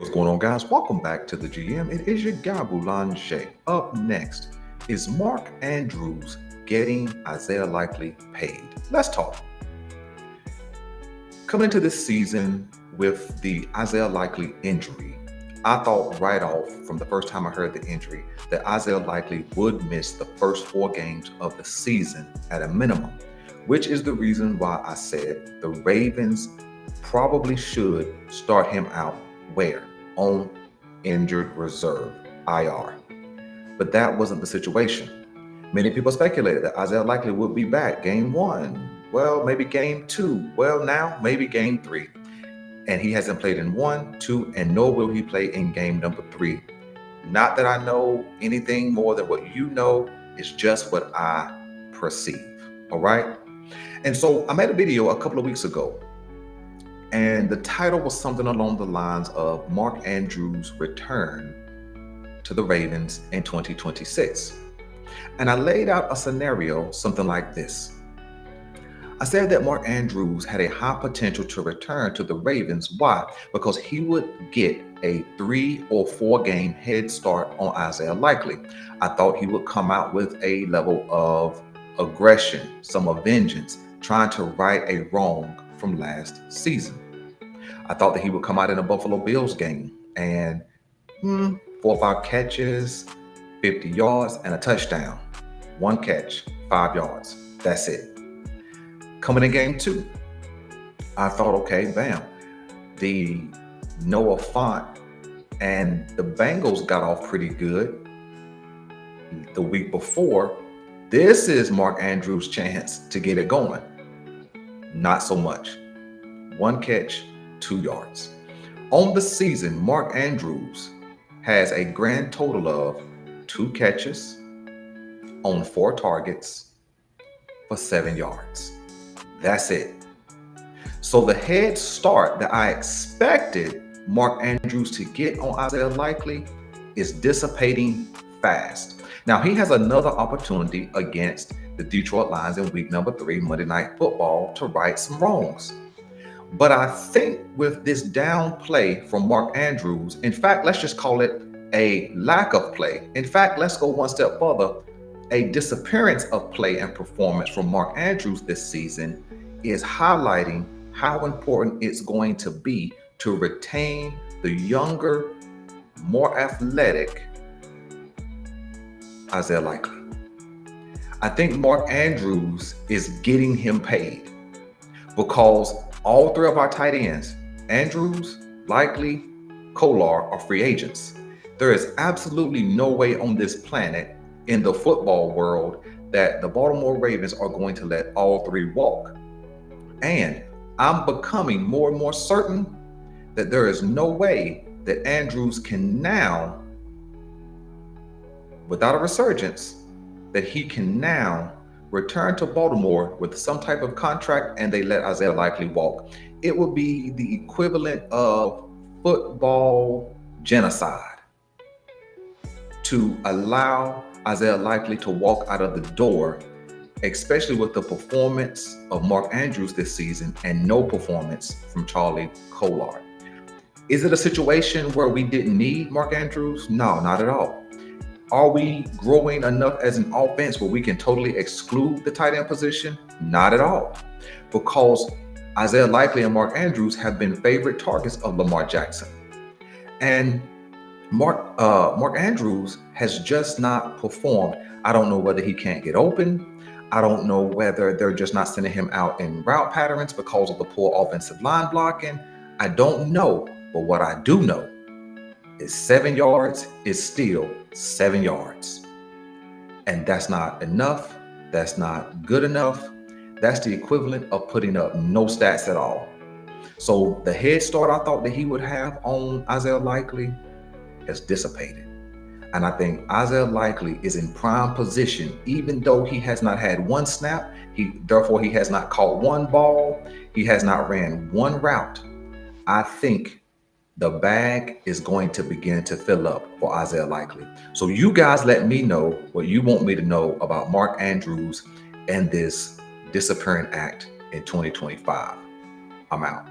What's going on, guys? Welcome back to the GM. It is your guy, Boulanger. Up next is Mark Andrews getting Isaiah Likely paid. Let's talk. Coming into this season with the Isaiah Likely injury, I thought right off from the first time I heard the injury that Isaiah Likely would miss the first 4 games of the season at a minimum, which is the reason why I said the Ravens probably should start him out where? On injured reserve, IR. But that wasn't the situation. Many people speculated that Isaiah Likely would be back game one, well, maybe game two, well, now maybe game three. And he hasn't played in one, two, and nor will he play in game number three. Not that I know anything more than what you know, it's just what I perceive. All right. And so I made a video a couple of weeks ago, and the title was something along the lines of Mark Andrews' return to the Ravens in 2026. And I laid out a scenario something like this. I said that Mark Andrews had a high potential to return to the Ravens. Why? Because he would get a 3 or 4 game head start on Isaiah Likely. I thought he would come out with a level of aggression, some of vengeance, trying to right a wrong from last season. I thought that he would come out in a Buffalo Bills game and 4 or 5 catches, 50 yards, and a touchdown. 1 catch, 5 yards. That's it. Coming in game 2, I thought, okay, bam. The Noah Fant and the Bengals got off pretty good the week before. This is Mark Andrews' chance to get it going. Not so much. 1 catch, 2 yards. On the season, Mark Andrews has a grand total of 2 catches on 4 targets for 7 yards. That's it. So the head start that I expected Mark Andrews to get on Isaiah Likely is dissipating fast. Now, he has another opportunity against the Detroit Lions in week number 3, Monday Night Football, to right some wrongs. But I think with this down play from Mark Andrews, in fact, let's just call it a lack of play. In fact, let's go one step further. A disappearance of play and performance from Mark Andrews this season is highlighting how important it's going to be to retain the younger, more athletic Isaiah Likely. I think Mark Andrews is getting him paid because all 3 of our tight ends, Andrews, Likely, Kolar, are free agents. There is absolutely no way on this planet in the football world that the Baltimore Ravens are going to let all 3 walk. And I'm becoming more and more certain that there is no way that Andrews can now, without a resurgence, that he can now return to Baltimore with some type of contract and they let Isaiah Likely walk. It would be the equivalent of football genocide to allow Isaiah Likely to walk out of the door, especially with the performance of Mark Andrews this season and no performance from Charlie Kolar. Is it a situation where we didn't need Mark Andrews? No, not at all. Are we growing enough as an offense where we can totally exclude the tight end position? Not at all. Because Isaiah Likely and Mark Andrews have been favorite targets of Lamar Jackson. And Mark Andrews has just not performed. I don't know whether he can't get open. I don't know whether they're just not sending him out in route patterns because of the poor offensive line blocking. I don't know. But what I do know is 7 yards is still 7 yards. And that's not enough. That's not good enough. That's the equivalent of putting up no stats at all. So the head start I thought that he would have on Isaiah Likely has dissipated. And I think Isaiah Likely is in prime position, even though he has not had 1 snap. Therefore, he has not caught 1 ball. He has not ran 1 route. I think the bag is going to begin to fill up for Isaiah Likely. So you guys let me know what you want me to know about Mark Andrews and this disappearing act in 2025. I'm out.